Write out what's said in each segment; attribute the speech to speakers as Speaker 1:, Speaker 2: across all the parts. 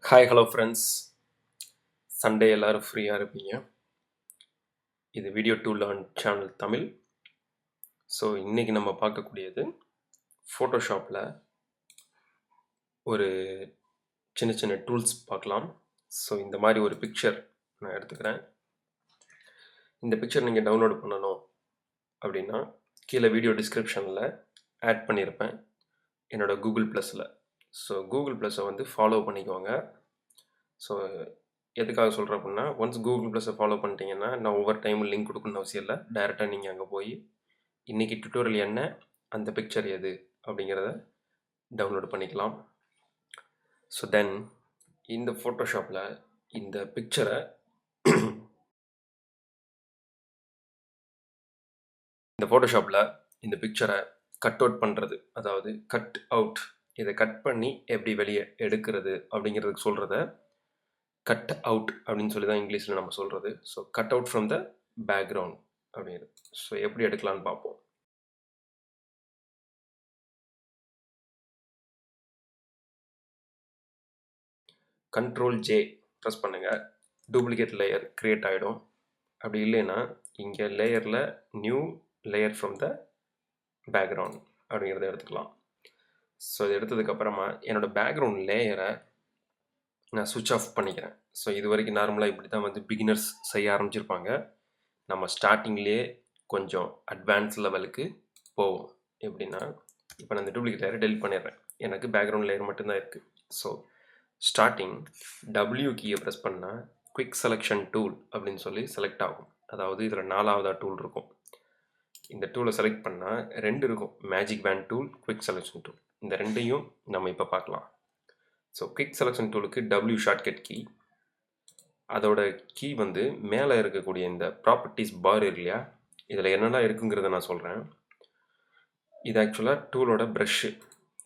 Speaker 1: Hi hello friends. Sunday எல்லோரும் ஃப்ரீயாக இருப்பீங்க. இது video to learn channel Tamil. So இன்றைக்கி நம்ம பார்க்கக்கூடியது ஃபோட்டோஷாப்பில் ஒரு சின்ன சின்ன டூல்ஸ் பார்க்கலாம். ஸோ இந்த மாதிரி ஒரு பிக்சர் நான் எடுத்துக்கிறேன். இந்த பிக்சர் நீங்கள் டவுன்லோட் பண்ணணும் அப்படின்னா கீழே வீடியோ டிஸ்கிரிப்ஷனில் ஆட் பண்ணியிருப்பேன் என்னோடய கூகுள் ப்ளஸில். ஸோ கூகுள் ப்ளஸை வந்து ஃபாலோ பண்ணிக்கோங்க. ஸோ எதுக்காக சொல்கிறேன் அப்படின்னா, ஒன்ஸ் கூகுள் ப்ளஸை ஃபாலோ பண்ணிட்டீங்கன்னா நான் ஒவ்வொரு டைமும் லிங்க் கொடுக்கணும்னு அவசியம் இல்லை. டைரெக்டாக நீங்கள் அங்கே போய் இன்றைக்கி டுட்டோரியல் என்ன, அந்த பிக்சர் எது அப்படிங்கிறத டவுன்லோட் பண்ணிக்கலாம். ஸோ தென் இந்த ஃபோட்டோஷாப்பில் இந்த பிக்சரை கட் அவுட் பண்ணுறது, அதாவது கட் அவுட், இதை கட் பண்ணி எப்படி வெளியே எடுக்கிறது அப்படிங்கிறதுக்கு சொல்கிறத கட் அவுட் அப்படின்னு சொல்லி தான் இங்கிலீஷில் நம்ம சொல்கிறது. So cut out from the background அப்படிங்கிறது. ஸோ எப்படி எடுக்கலான்னு பார்ப்போம். கண்ட்ரோல் ஜே ப்ரெஸ் பண்ணுங்கள். டூப்ளிகேட் லேயர் க்ரியேட் ஆகிடும். அப்படி இல்லைன்னா இங்கே லேயரில் new layer from the background அப்படிங்கிறத எடுத்துக்கலாம். ஸோ இது எடுத்ததுக்கப்புறமா என்னோடய பேக்ரவுண்ட் லேயரை நான் சுவிட்ச் ஆஃப் பண்ணிக்கிறேன். ஸோ இது வரைக்கும் நார்மலாக இப்படி தான் வந்து பிகினர்ஸ் செய்ய ஆரம்பிச்சிருப்பாங்க. நம்ம ஸ்டார்டிங்லேயே கொஞ்சம் அட்வான்ஸ் லெவலுக்கு போவோம். எப்படின்னா, இப்போ நான் இந்த டூப்ளிகேட் லேயரை டெலிட் பண்ணிடுறேன். எனக்கு பேக்ரவுண்ட் லேயர் மட்டும்தான் இருக்குது. ஸோ ஸ்டார்டிங் W கீயை ப்ரெஸ் பண்ணால் குவிக் செலெக்ஷன் டூல் அப்படின்னு சொல்லி செலக்ட் ஆகும். அதாவது இதில் 4வது டூல் இருக்கும். இந்த டூலை செலக்ட் பண்ணால் 2 இருக்கும், magic wand tool, quick selection tool. இந்த ரெண்டையும் நம்ம இப்போ பார்க்கலாம். ஸோ குவிக் செலெக்ஷன் டூலுக்கு W ஷார்ட்கட் கீ. அதோட கீ வந்து மேலே இருக்கக்கூடிய இந்த ப்ராப்பர்ட்டிஸ் பார் இருக்கு இல்லையா, இதில் என்னென்ன இருக்குங்கிறத நான் சொல்கிறேன். இது ஆக்சுவலாக டூலோட ப்ரஷ்ஷு.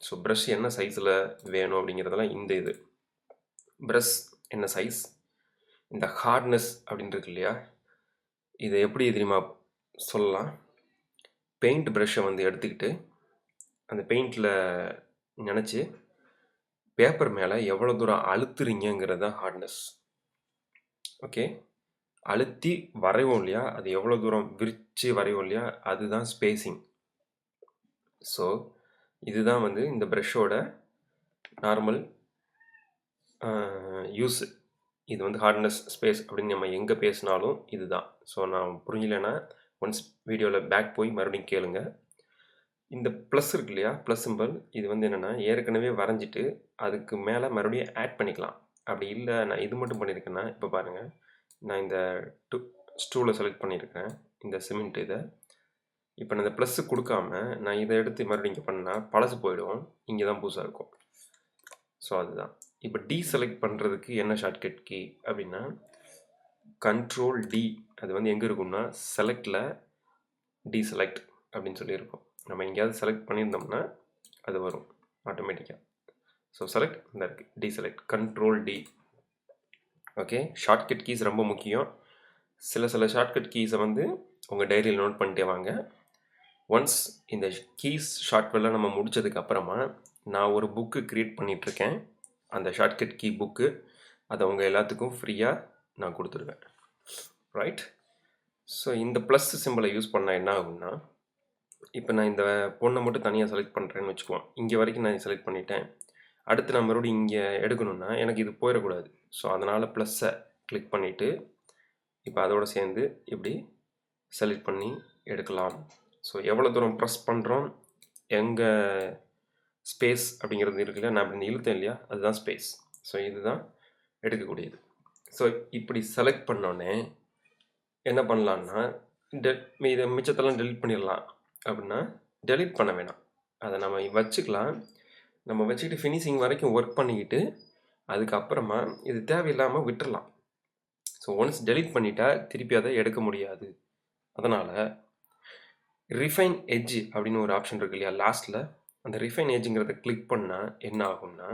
Speaker 1: ஸோ ப்ரஷ் என்ன சைஸில் வேணும் அப்படிங்கிறதெல்லாம் இந்த இது ப்ரஷ் என்ன சைஸ், இந்த ஹார்ட்னஸ் அப்படின்னு இருக்கு இல்லையா, இதை எப்படி தெரியுமா சொல்லலாம். பெயிண்ட் ப்ரஷ்ஷை வந்து எடுத்துக்கிட்டு அந்த பெயிண்டில் நினச்சி பேப்பர் மேலே எவ்வளோ தூரம் அழுத்துறீங்கிறது தான் ஹார்ட்னஸ். ஓகே, அழுத்தி வரைவோம் இல்லையா, அது எவ்வளோ தூரம் விரித்து வரைவோம் இல்லையா, அதுதான் ஸ்பேஸிங். ஸோ இதுதான் வந்து இந்த ப்ரஷ்ஷோட நார்மல் யூஸு. இது வந்து ஹார்ட்னஸ் ஸ்பேஸ் அப்படின்னு நம்ம எங்கே பேசினாலும் இதுதான். ஸோ நான் புரியலைன்னா ஒன்ஸ் வீடியோவில் பேக் போய் மறுபடியும் கேளுங்க. இந்த ப்ளஸ் இருக்கு இல்லையா, ப்ளஸ் சிம்பிள், இது வந்து என்னென்னா ஏற்கனவே வரைஞ்சிட்டு அதுக்கு மேலே மறுபடியும் ஆட் பண்ணிக்கலாம். அப்படி இல்லை நான் இது மட்டும் பண்ணியிருக்கேன்னா, இப்போ பாருங்கள், நான் இந்த ஸ்டூலை செலக்ட் பண்ணியிருக்கேன், இந்த சிமெண்ட் இதை. இப்போ நான் இந்த ப்ளஸ்ஸு கொடுக்காம நான் இதை எடுத்து மறுபடியும் இங்கே பண்ணால் பழசு போயிடும், இங்கே தான் புதுசாக இருக்கும். ஸோ அதுதான். இப்போ டீசெலக்ட் பண்ணுறதுக்கு என்ன ஷார்ட்கட் கீ அப்படின்னா கண்ட்ரோல் டி. அது வந்து எங்கே இருக்கும்னா செலக்டில் டீசெலக்ட் அப்படின்னு சொல்லியிருக்கோம். நம்ம எங்கேயாவது செலக்ட் பண்ணியிருந்தோம்னா அது வரும் ஆட்டோமேட்டிக்காக. ஸோ செலக்ட் இந்த இருக்குது, deselect, control D. Okay, shortcut keys ரொம்ப முக்கியம். சில ஷார்ட்கட் கீஸை வந்து உங்கள் டைரியில் நோட் பண்ணிட்டே வாங்க. ஒன்ஸ் இந்த கீஸ் ஷார்ட்கட்லாம் நம்ம முடித்ததுக்கப்புறமா நான் ஒரு புக்கு க்ரியேட் பண்ணிகிட்ருக்கேன். அந்த ஷார்ட்கட் கீ புக்கு, அதை உங்கள் எல்லாத்துக்கும் ஃப்ரீயாக நான் கொடுத்துருவேன். ரைட். ஸோ இந்த ப்ளஸ் சிம்பிளை யூஸ் பண்ணால் என்ன ஆகும்னா, இப்போ நான் இந்த பொண்ணை மட்டும் தனியாக செலக்ட் பண்ணுறேன்னு வச்சுக்குவோம். இங்கே வரைக்கும் நான் செலக்ட் பண்ணிட்டேன். அடுத்து நான் மறுபடியும் இங்கே எடுக்கணும்னா எனக்கு இது போயிடக்கூடாது. ஸோ அதனால் ப்ளஸ்ஸை கிளிக் பண்ணிவிட்டு இப்போ அதோடு சேர்ந்து இப்படி செலக்ட் பண்ணி எடுக்கலாம். ஸோ எவ்வளோ தூரம் ப்ரெஸ் பண்ணுறோம், எங்கே ஸ்பேஸ் அப்படிங்கிறது இருக்கு இல்லையா, நான் இப்படி இழுத்தேன் இல்லையா, அதுதான் ஸ்பேஸ். ஸோ இதுதான் எடுக்கக்கூடியது. ஸோ இப்படி செலக்ட் பண்ணோடனே என்ன பண்ணலான்னா, இதை மிச்சத்தெல்லாம் டெலிட் பண்ணிடலாம். அப்படின்னா டெலிட் பண்ண வேணாம், அதை நம்ம வச்சுக்கலாம். நம்ம வச்சுக்கிட்டு ஃபினிஷிங் வரைக்கும் ஒர்க் பண்ணிக்கிட்டு அதுக்கப்புறமா இது தேவையில்லாமல் விட்டுடலாம். ஸோ ஒன்ஸ் டெலிட் பண்ணிட்டா திருப்பி அதை எடுக்க முடியாது. அதனால் ரிஃபைன் எட்ஜ் அப்படின்னு ஒரு ஆப்ஷன் இருக்கு இல்லையா லாஸ்ட்டில், அந்த ரிஃபைன் எட்ஜுங்கிறத கிளிக் பண்ணால் என்ன ஆகும்னா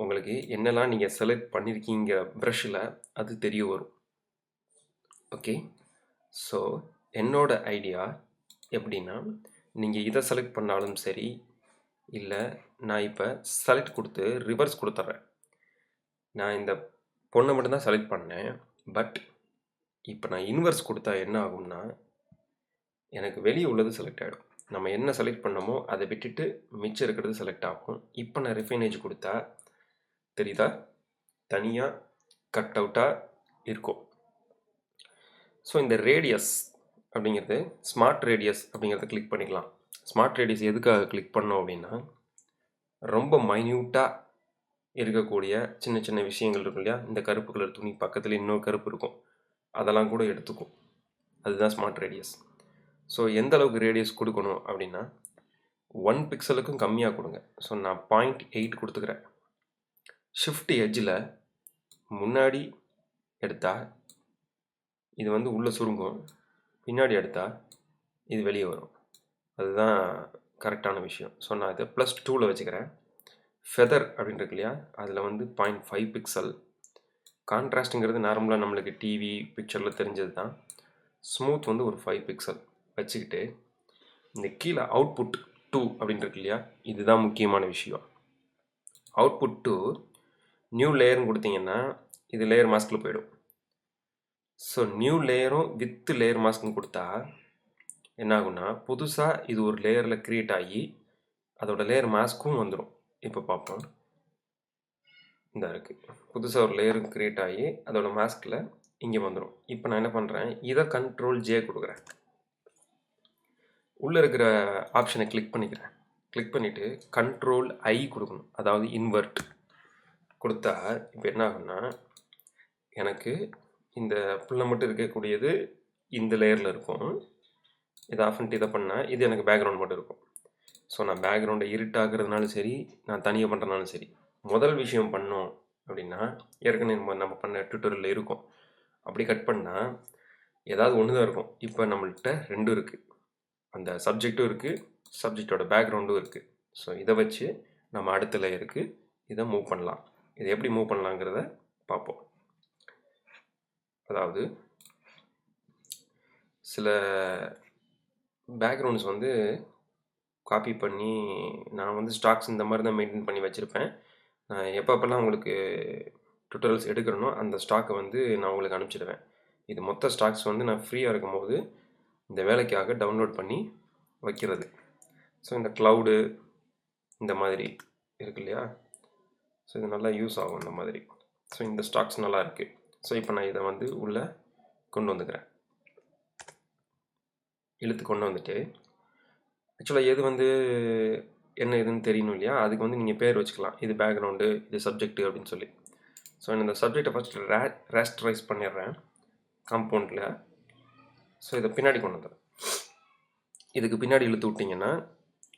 Speaker 1: உங்களுக்கு என்னெல்லாம் நீங்கள் செலக்ட் பண்ணியிருக்கீங்க ப்ரஷ்ஷில் அது தெரிய வரும். ஓகே, ஸோ என்னோட ஐடியா எப்படின்னா, நீங்கள் இதை செலக்ட் பண்ணாலும் சரி, இல்லை நான் இப்போ செலக்ட் கொடுத்து ரிவர்ஸ் கொடுத்துட்றேன். நான் இந்த பொண்ணை மட்டும் தான் செலக்ட் பண்ணேன். பட் இப்போ நான் இன்வெர்ஸ் கொடுத்தா என்ன ஆகும்னா, எனக்கு வெளியே உள்ளது செலக்ட் ஆகிடும். நம்ம என்ன செலக்ட் பண்ணோமோ அதை விட்டுட்டு மிச்சம் இருக்கிறது செலக்ட் ஆகும். இப்போ நான் ரிஃபைனேஜ் கொடுத்தா தெரியுதா, தனியாக கட் அவுட்டாக இருக்கும். ஸோ இந்த ரேடியஸ் அப்படிங்கிறது ஸ்மார்ட் ரேடியஸ் அப்படிங்கிறத கிளிக் பண்ணிக்கலாம். ஸ்மார்ட் ரேடியஸ் எதுக்காக கிளிக் பண்ணோம் அப்படின்னா, ரொம்ப மைன்யூட்டாக இருக்கக்கூடிய சின்ன சின்ன விஷயங்கள் இருக்கும் இல்லையா, இந்த கருப்பு கலர் துணி பக்கத்தில் இன்னொரு கருப்பு இருக்கும், அதெல்லாம் கூட எடுத்துக்கும். அதுதான் ஸ்மார்ட் ரேடியஸ். ஸோ எந்த அளவுக்கு ரேடியஸ் கொடுக்கணும் அப்படின்னா 1 பிக்சலுக்கும் கம்மியாக கொடுங்க. ஸோ நான் 0.8 கொடுத்துக்கிறேன். ஷிஃப்ட் எட்ஜில் முன்னாடி எடுத்தால் இது வந்து உள்ளே சுருங்கும், பின்னாடி எடுத்தால் இது வெளியே வரும். அதுதான் கரெக்டான விஷயம். ஸோ நான் இதை +2ல் வச்சுக்கிறேன். ஃபெதர் அப்படின்னு இருக்கு இல்லையா, அதில் வந்து 0.5 பிக்சல். கான்ட்ராஸ்ட்டுங்கிறது நார்மலாக நம்மளுக்கு டிவி பிக்சரில் தெரிஞ்சது தான். ஸ்மூத் வந்து ஒரு 5 பிக்சல் வச்சுக்கிட்டு, இந்த கீழே அவுட்புட் 2 அப்படின்னு இருக்கு இல்லையா, இதுதான் முக்கியமான விஷயம். அவுட்புட் 2 நியூ லேயர்னு கொடுத்தீங்கன்னா இது லேயர் மாஸ்கில் போயிடும். ஸோ நியூ லேயரும் வித் லேயர் மாஸ்க்னு கொடுத்தா என்ன ஆகும்னா, புதுசாக இது ஒரு லேயரில் க்ரியேட் ஆகி அதோட லேயர் மாஸ்க்கும் வந்துடும். இப்போ பார்ப்போம். இந்த இருக்குது, புதுசாக ஒரு லேயர் க்ரியேட் ஆகி அதோட மாஸ்கில் இங்கே வந்துடும். இப்போ நான் என்ன பண்ணுறேன், இதை Ctrl+J கொடுக்குறேன். உள்ளே இருக்கிற ஆப்ஷனை கிளிக் பண்ணிக்கிறேன். கிளிக் பண்ணிவிட்டு Ctrl+I கொடுக்கணும், அதாவது இன்வெர்ட் கொடுத்தா இப்போ என்ன ஆகும்னா, எனக்கு இந்த புல்லை மட்டும் இருக்கக்கூடியது இந்த லேயரில் இருக்கும். இதை ஆஃப் பண்ணிட்டு இதை பண்ணால் இது எனக்கு பேக்ரவுண்ட் மட்டும் இருக்கும். ஸோ நான் பேக்ரவுண்டை இருட்டாகிறதுனாலும் சரி, நான் தனியாக பண்ணுறதுனாலும் சரி, முதல் விஷயம் பண்ணோம் அப்படின்னா, ஏற்கனவே நம்ம பண்ண ட்விட்டரில் இருக்கும், அப்படி கட் பண்ணால் ஏதாவது ஒன்று தான் இருக்கும். இப்போ நம்மள்கிட்ட 2 இருக்குது, அந்த சப்ஜெக்டும் இருக்குது, சப்ஜெக்டோட பேக்ரவுண்டும் இருக்குது. ஸோ இதை வச்சு நம்ம அடுத்த லேயருக்கு இதை மூவ் பண்ணலாம். இதை எப்படி மூவ் பண்ணலாங்கிறத பார்ப்போம். அதாவது சில பேக்ரவுண்ட்ஸ் வந்து காப்பி பண்ணி நான் வந்து ஸ்டாக்ஸ் இந்த மாதிரி தான் மெயின்டைன் பண்ணி வச்சுருப்பேன். நான் எப்பப்பெல்லாம் உங்களுக்கு டுட்டோரியல்ஸ் எடுக்கிறனோ அந்த ஸ்டாக்கை வந்து நான் உங்களுக்கு அனுப்பிச்சிடுவேன். இது மொத்த ஸ்டாக்ஸ் வந்து நான் ஃப்ரீயாக இருக்கும்போது இந்த வேலைக்காக டவுன்லோட் பண்ணி வைக்கிறது. ஸோ இந்த க்ளவுடு இந்த மாதிரி இருக்கு இல்லையா, ஸோ இது நல்லா யூஸ் ஆகும் இந்த மாதிரி. ஸோ இந்த ஸ்டாக்ஸ் நல்லா இருக்குது. ஸோ இப்போ நான் இதை வந்து உள்ளே கொண்டு வந்துக்கிறேன். இழுத்து கொண்டு வந்துட்டு, ஆக்சுவலாக எது வந்து என்ன இதுன்னு தெரியணும் இல்லையா, அதுக்கு வந்து நீங்கள் பேர் வச்சுக்கலாம். இது பேக்ரவுண்டு, இது சப்ஜெக்ட் அப்படின்னு சொல்லி. ஸோ இந்த சப்ஜெக்டை ஃபஸ்ட்டு ரேஸ்டரைஸ் பண்ணிடுறேன் காம்பவுண்டில். ஸோ இதை பின்னாடி கொண்டு வந்துடுறேன். இதுக்கு பின்னாடி இழுத்து விட்டிங்கன்னா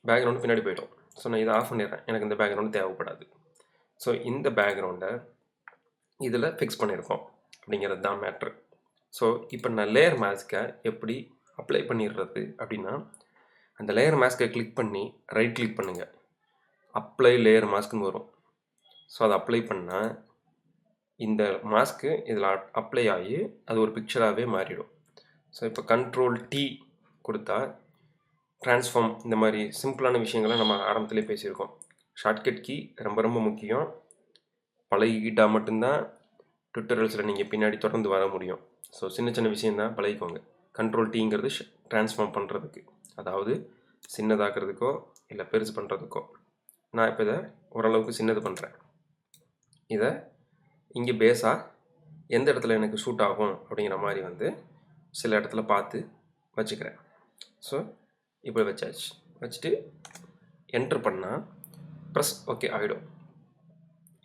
Speaker 1: பேக்ரவுண்டு பின்னாடி போய்டும். ஸோ நான் இதை ஆஃப் பண்ணிடுறேன், எனக்கு இந்த பேக்ரவுண்டு தேவைப்படாது. ஸோ இந்த பேக்ரவுண்டை இதில் ஃபிக்ஸ் பண்ணியிருக்கோம் அப்படிங்கிறது தான் மேட்ரு. ஸோ இப்போ நான் லேயர் மாஸ்க்கை எப்படி அப்ளை பண்ணிடுறது அப்படின்னா, அந்த லேயர் மாஸ்க்கை கிளிக் பண்ணி ரைட் கிளிக் பண்ணுங்கள், அப்ளை லேயர் மாஸ்க்குன்னு வரும். ஸோ அதை அப்ளை பண்ணால் இந்த மாஸ்க்கு இதில் அப்ளை ஆகி அது ஒரு பிக்சராகவே மாறிடும். ஸோ இப்போ Ctrl+T கொடுத்தா ட்ரான்ஸ்ஃபார்ம், இந்த மாதிரி சிம்பிளான விஷயங்களை நம்ம ஆரம்பத்திலே பேசியிருக்கோம். ஷார்ட்கட் கீ ரொம்ப ரொம்ப முக்கியம். பழகிக்கிட்டால் மட்டும்தான் ட்விட்டர்ஸில் நீங்கள் பின்னாடி தொடர்ந்து வர முடியும். ஸோ சின்ன சின்ன விஷயந்தான், பழகிக்கோங்க. Ctrl+Tங்கிறது ட்ரான்ஸ்ஃபார்ம் பண்ணுறதுக்கு, அதாவது சின்னதாக்குறதுக்கோ இல்லை பெருசு பண்ணுறதுக்கோ. நான் இப்போ இதை ஓரளவுக்கு சின்னது பண்ணுறேன். இதை இங்கே பேஸாக எந்த இடத்துல எனக்கு ஷூட் ஆகும் அப்படிங்கிற மாதிரி வந்து சில இடத்துல பார்த்து வச்சுக்கிறேன். ஸோ இப்போ வச்சாச்சு. வச்சுட்டு என்ட்ரு பண்ணால் ப்ரெஸ் ஓகே ஆகிடும்.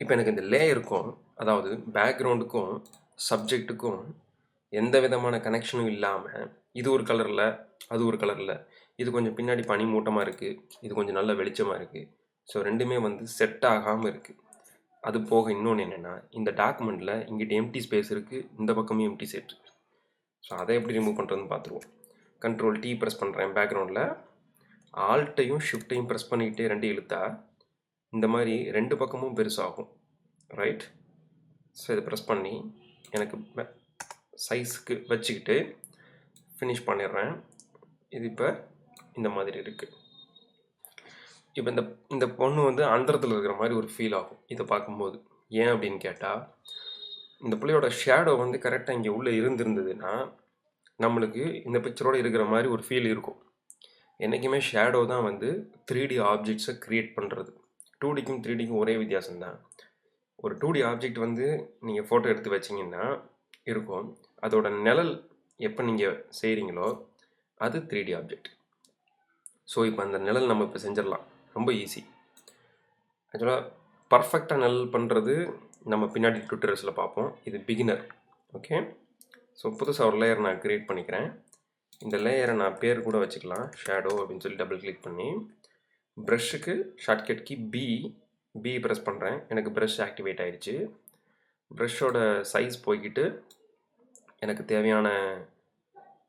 Speaker 1: இப்போ எனக்கு இந்த லேயருக்கும், அதாவது பேக்ரவுண்டுக்கும் சப்ஜெக்ட்டுக்கும் எந்த விதமான கனெக்ஷனும் இல்லாமல், இது ஒரு கலரில் அது ஒரு கலரில், இது கொஞ்சம் பின்னாடி பனி மூட்டமாக இருக்குது, இது கொஞ்சம் நல்ல வெளிச்சமாக இருக்குது. ஸோ ரெண்டுமே வந்து செட் ஆகாமல் இருக்குது. அது போக இன்னொன்று என்னென்னா, இந்த டாக்குமெண்ட்டில் இங்கிட்ட எம்டி ஸ்பேஸ் இருக்குது, இந்த பக்கமும் எம்டி செட் இருக்குது. ஸோ அதை எப்படி ரிமூவ் பண்ணுறதுன்னு பார்த்துருவோம். Ctrl+T ப்ரெஸ் பண்ணுறேன் பேக்ரவுண்டில், ஆல்ட்டையும் ஷிஃப்ட்டையும் ப்ரெஸ் பண்ணிக்கிட்டே ரெண்டு இழுத்தா இந்த மாதிரி ரெண்டு பக்கமும் பெருசாகும், ரைட்? ஸோ இதை ப்ரெஸ் பண்ணி எனக்கு சைஸுக்கு வச்சுக்கிட்டு ஃபினிஷ் பண்ணிடுறேன். இது இப்போ இந்த மாதிரி இருக்குது. இப்போ இந்த பொண்ணு வந்து அந்தரத்தில் இருக்கிற மாதிரி ஒரு ஃபீல் ஆகும் இதை பார்க்கும்போது. ஏன் அப்படின்னு கேட்டால், இந்த புள்ளையோட ஷேடோ வந்து கரெக்டாக இங்கே உள்ளே இருந்திருந்ததுன்னா நம்மளுக்கு இந்த பிக்சரோடு இருக்கிற மாதிரி ஒரு ஃபீல் இருக்கும். என்றைக்குமே ஷேடோ தான் வந்து 3D ஆப்ஜெக்ட்ஸை க்ரியேட் பண்ணுறது. 2Dக்கும் 3Dக்கும் ஒரே வித்தியாசம் தான். ஒரு 2D ஆப்ஜெக்ட் வந்து நீங்கள் ஃபோட்டோ எடுத்து வச்சிங்கன்னா இருக்கும். அதோட நிழல் எப்போ நீங்கள் செய்கிறீங்களோ அது 3D ஆப்ஜெக்ட். ஸோ இப்போ அந்த நிழல் நம்ம இப்போ செஞ்சிடலாம். ரொம்ப ஈஸி. ஆக்சுவலாக பர்ஃபெக்டாக நிழல் பண்ணுறது நம்ம பின்னாடி ட்யூட்டோரியல்ஸில் பார்ப்போம். இது பிகினர். ஓகே. ஸோ புதுசாக ஒரு லேயர் நான் க்ரியேட் பண்ணிக்கிறேன். இந்த லேயரை நான் பேர் கூட வச்சுக்கலாம், ஷேடோ அப்படின்னு சொல்லி டபுள் கிளிக் பண்ணி ப்ரஷ்ஷுக்கு ஷார்ட்கட் கீ பி ப்ரெஸ் பண்ணுறேன். எனக்கு ப்ரஷ் ஆக்டிவேட் ஆகிடுச்சு. ப்ரஷ்ஷோட சைஸ் போய்கிட்டு எனக்கு தேவையான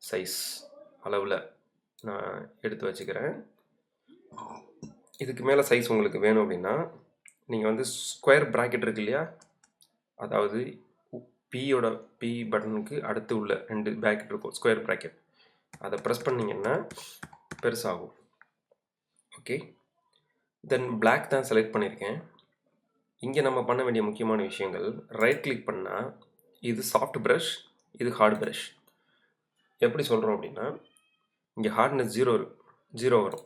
Speaker 1: சைஸ் அளவில் நான் எடுத்து வச்சுக்கிறேன். இதுக்கு மேலே சைஸ் உங்களுக்கு வேணும் அப்படின்னா நீங்கள் வந்து ஸ்கொயர் ப்ராக்கெட் இருக்கு இல்லையா, அதாவது பி பட்டனுக்கு அடுத்து உள்ள 2 ப்ராக்கெட் இருக்கும், ஸ்கொயர் ப்ராக்கெட், அதை ப்ரெஸ் பண்ணிங்கன்னா பெருசாகும். ஓகே. தென் பிளாக் தான் செலக்ட் பண்ணியிருக்கேன். இங்கே நம்ம பண்ண வேண்டிய முக்கியமான விஷயங்கள், ரைட் கிளிக் பண்ணால் இது சாஃப்ட் ப்ரஷ், இது ஹார்ட் ப்ரஷ். எப்படி சொல்கிறோம் அப்படின்னா, இங்கே ஹார்ட்னஸ் 0 வரும்.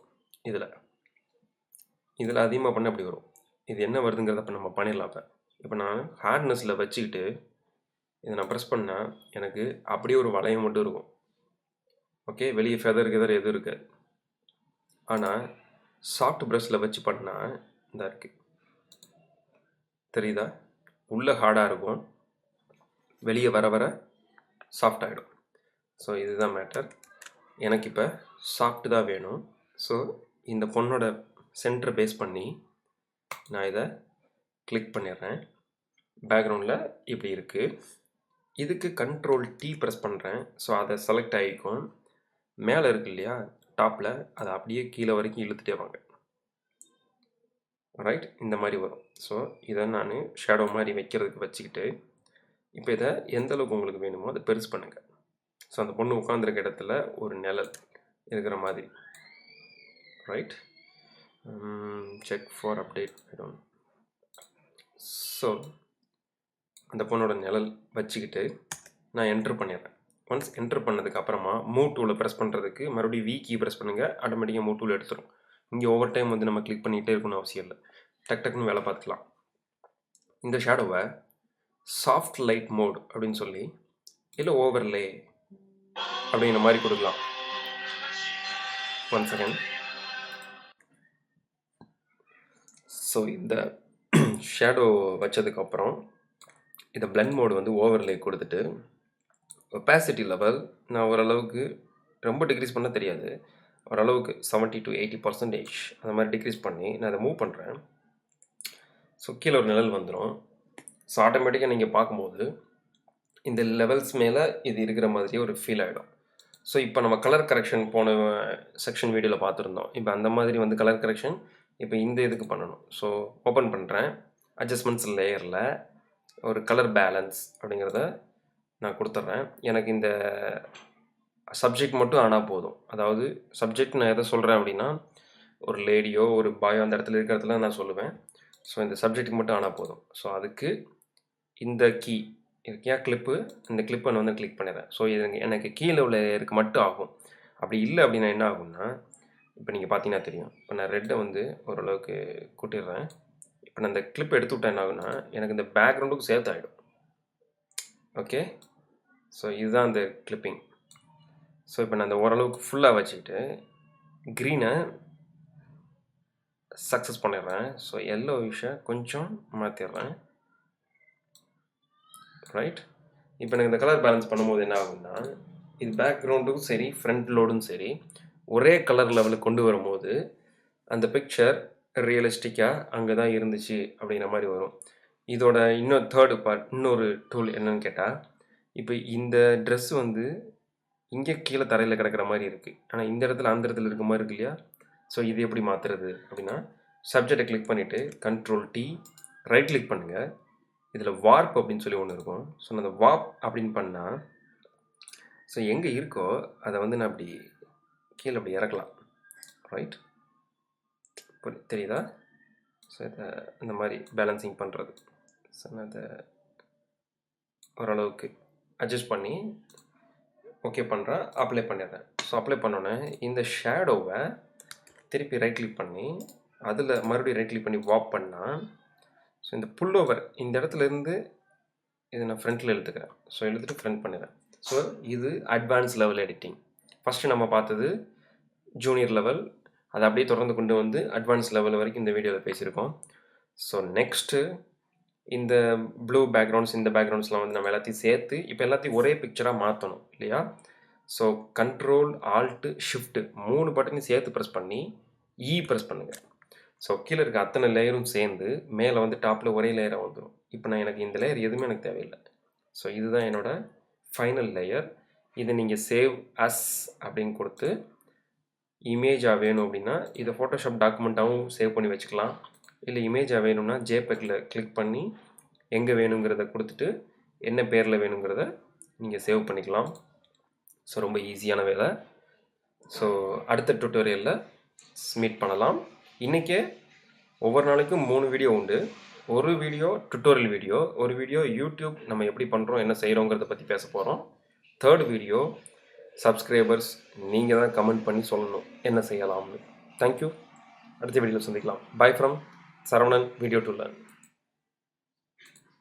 Speaker 1: இதில் அதிகமாக பண்ண அப்படி வரும். இது என்ன வருதுங்கிறத இப்போ நம்ம பண்ணிடலாம். இப்போ நான் ஹார்ட்னஸில் வச்சுக்கிட்டு இதை நான் ப்ரெஸ் பண்ணால் எனக்கு அப்படியே ஒரு வளையம் மட்டும் இருக்கும். ஓகே. வெளியே ஃபெதர் எதுவும் இருக்காது. ஆனால் சாஃப்ட் ப்ரஷில் வச்சு பண்ணால் இந்த இருக்குது, தெரியுதா? உள்ளே ஹார்டாக இருக்கும், வெளியே வர வர சாஃப்ட் ஆகிடும். ஸோ இதுதான் மேட்டர். எனக்கு இப்போ சாஃப்ட் தான் வேணும். ஸோ இந்த பொண்ணோட சென்டர் பேஸ் பண்ணி நான் இதை கிளிக் பண்ணிடுறேன். பேக்ரவுண்டில் இப்படி இருக்குது. இதுக்கு Ctrl T ப்ரெஸ் பண்ணுறேன். ஸோ அதை செலக்ட் ஆகிக்கும். மேலே இருக்கு இல்லையா டாப்பில், அதை அப்படியே கீழே வரைக்கும் இழுத்துட்டே வாங்க. ரைட், இந்த மாதிரி வரும். ஸோ இதை நான் ஷேடோ மாதிரி வைக்கிறதுக்கு வச்சுக்கிட்டு இப்போ இதை எந்த அளவுக்கு உங்களுக்கு வேணுமோ அதை பெருசு பண்ணுங்கள். ஸோ அந்த பொண்ணு உட்காந்துருக்க இடத்துல ஒரு நிழல் இருக்கிற மாதிரி. Right, check for update. So அந்த பொண்ணோட நிழல் வச்சுக்கிட்டு நான் என்ட்ரு பண்ணிடுறேன். ஒன்ஸ் என்ட்ரு பண்ணதுக்கு அப்புறமா மூவ் டூலை ப்ரெஸ் பண்ணுறதுக்கு மறுபடியும் வி கீ ப்ரெஸ் பண்ணுங்கள். ஆட்டோமேட்டிக்காக மூவ் டூல் எடுத்துரும். இங்கே ஓவர் டைம் வந்து நம்ம கிளிக் பண்ணிகிட்டே இருக்கணும்னு அவசியம் இல்லை. டக்குன்னு வேலை பார்த்துக்கலாம். இந்த ஷேடோவை சாஃப்ட் லைட் மோட் அப்படின்னு சொல்லி இல்லை ஓவர்லே அப்படிங்கிற மாதிரி கொடுக்கலாம். 1 செகண்ட். ஸோ இந்த ஷேடோ வச்சதுக்கப்புறம் இதை பிளெண்ட் மோடு வந்து ஓவர்லே கொடுத்துட்டு ஒபாசிட்டி லெவல் நான் ஓரளவுக்கு ரொம்ப டிக்ரீஸ் பண்ண தெரியாது, ஓரளவுக்கு 70 to 80% அந்த மாதிரி டிக்ரீஸ் பண்ணி நான் அதை மூவ் பண்ணுறேன். ஸோ கீழே ஒரு நிழல் வந்துடும். ஸோ ஆட்டோமேட்டிக்காக நீங்கள் பார்க்கும்போது இந்த லெவல்ஸ் மேலே இது இருக்கிற மாதிரியே ஒரு ஃபீல் ஆகிடும். ஸோ இப்போ நம்ம கலர் கரெக்ஷன் போன செக்ஷன் வீடியோவில் பார்த்துருந்தோம். இப்போ அந்த மாதிரி வந்து கலர் கரெக்ஷன் இப்போ இந்த இதுக்கு பண்ணணும். ஸோ ஓப்பன் பண்ணுறேன். அட்ஜஸ்ட்மெண்ட்ஸ் லேயரில் ஒரு கலர் பேலன்ஸ் அப்படிங்கிறத நான் கொடுத்துட்றேன். எனக்கு இந்த சப்ஜெக்ட் மட்டும் ஆனால் போதும். அதாவது சப்ஜெக்ட் நான் எதை சொல்கிறேன் அப்படின்னா, ஒரு லேடியோ ஒரு பாயோ அந்த இடத்துல இருக்கிறதுல நான் சொல்லுவேன். ஸோ இந்த சப்ஜெக்ட்டுக்கு மட்டும் ஆனால் போதும். ஸோ அதுக்கு இந்த கீ இருக்கியா கிளிப்பு, இந்த கிளிப்பை நான் வந்து கிளிக் பண்ணிடுறேன். ஸோ இது எனக்கு கீழே உள்ள லேயருக்கு மட்டும் ஆகும். அப்படி இல்லை அப்படின்னா என்ன ஆகும்னா, இப்போ நீங்கள் பார்த்தீங்கன்னா தெரியும். இப்போ நான் ரெட்டை வந்து ஓரளவுக்கு கூட்டிடுறேன். இப்போ நான் இந்த கிளிப் எடுத்து விட்டேன் என்ன ஆகுனா, எனக்கு இந்த பேக்ரவுண்டுக்கு சேர்த்து ஆகிடும். ஓகே. ஸோ இதுதான் அந்த கிளிப்பிங். ஸோ இப்போ நான் அந்த ஓரளவுக்கு ஃபுல்லாக வச்சுக்கிட்டு க்ரீனை சக்ஸஸ் பண்ணிடுறேன். ஸோ எல்லோ விஷயம் கொஞ்சம் மாற்றிடுறேன். ரைட், இப்போ எனக்கு இந்த கலர் பேலன்ஸ் பண்ணும்போது என்ன ஆகும்னா, இது பேக்ரவுண்டும் சரி ஃப்ரண்ட் லோடும் சரி ஒரே கலர் லெவலுக்கு கொண்டு வரும்போது அந்த பிக்சர் ரியலிஸ்டிக்காக அங்கே தான் இருந்துச்சு அப்படிங்கிற மாதிரி வரும். இதோட இன்னொரு டூல் என்னன்னு கேட்டால், இப்போ இந்த ட்ரெஸ் வந்து இங்கே கீழே தரையில் கிடக்கிற மாதிரி இருக்குது, ஆனால் இந்த இடத்துல அந்த இடத்துல இருக்க மாதிரி இருக்கு இல்லையா. ஸோ இது எப்படி மாற்றுறது அப்படின்னா, சப்ஜெக்டை கிளிக் பண்ணிவிட்டு Ctrl T ரைட் கிளிக் பண்ணுங்கள். இதில் வார்ப் அப்படின்னு சொல்லி ஒன்று இருக்கும். ஸோ நான் அந்த வார்ப் அப்படின்னு பண்ணால் ஸோ எங்கே இருக்கோ அதை வந்து நான் அப்படி கீழே அப்படி இறக்கலாம். ரைட், தெரியுதா? ஸோ இதை இந்த மாதிரி பேலன்சிங் பண்ணுறது. ஸோ நான் அதை ஓரளவுக்கு அட்ஜஸ்ட் பண்ணி ஓகே பண்ணுறேன், அப்ளை பண்ணிடுறேன். ஸோ அப்ளை பண்ணோன்னே இந்த ஷேடோவை திருப்பி ரைட் கிளிக் பண்ணி அதில் மறுபடியும் ரைட் கிளிக் பண்ணி வாப் பண்ணால், ஸோ இந்த புல் ஓவர் இந்த இடத்துலேருந்து இதை நான் ஃப்ரண்ட்டில் எழுத்துக்கிறேன். ஸோ எழுத்துட்டு ஃப்ரண்ட் பண்ணிடுறேன். ஸோ இது அட்வான்ஸ் லெவல் எடிட்டிங். ஃபஸ்ட்டு நம்ம பார்த்தது ஜூனியர் லெவல், அதை அப்படியே தொடர்ந்து கொண்டு வந்து அட்வான்ஸ் லெவல் வரைக்கும் இந்த வீடியோவில் பேசியிருக்கோம். ஸோ நெக்ஸ்ட்டு இந்த ப்ளூ பேக்ரவுண்ட்ஸ், இந்த பேக்ரவுண்ட்ஸ்லாம் வந்து நம்ம எல்லாத்தையும் சேர்த்து இப்போ எல்லாத்தையும் ஒரே பிக்சராக மாற்றணும் இல்லையா? ஸோ கண்ட்ரோல் ஆல்ட்டு ஷிஃப்ட்டு 3 பட்டனையும் சேர்த்து ப்ரெஸ் பண்ணி ப்ரெஸ் பண்ணுங்கள். ஸோ கீழே இருக்க அத்தனை லேயரும் சேர்ந்து மேலே வந்து டாப்பில் ஒரே லேயராக வந்துடும். இப்போ நான் எனக்கு இந்த லேயர் எதுவுமே எனக்கு தேவையில்லை. ஸோ இதுதான் என்னோடய ஃபைனல் லேயர். இதை நீங்கள் சேவ் அஸ் அப்படின்னு கொடுத்து இமேஜாக வேணும் அப்படின்னா இதை ஃபோட்டோஷாப் டாக்குமெண்ட்டாகவும் சேவ் பண்ணி வச்சுக்கலாம். இல்லை இமேஜாக வேணும்னா ஜேபெக்கில் கிளிக் பண்ணி எங்கே வேணுங்கிறத கொடுத்துட்டு என்ன பேரில் வேணுங்கிறத நீங்கள் சேவ் பண்ணிக்கலாம். ஸோ ரொம்ப ஈஸியான வேலை. ஸோ அடுத்த டுட்டோரியலில் மீட் பண்ணலாம். இன்றைக்கே ஒவ்வொரு நாளைக்கும் 3 வீடியோ உண்டு. ஒரு வீடியோ டுட்டோரியல் வீடியோ, ஒரு வீடியோ யூடியூப் நம்ம எப்படி பண்ணுறோம் என்ன செய்கிறோங்கிறத பற்றி பேச போகிறோம். 3rd வீடியோ சப்ஸ்கிரைபர்ஸ் நீங்கள் தான் கமெண்ட் பண்ணி சொல்லணும் என்ன செய்யலாம்னு. தேங்க்யூ. அடுத்த வீடியோவில் சந்திக்கலாம். By from Saravanan video to learn.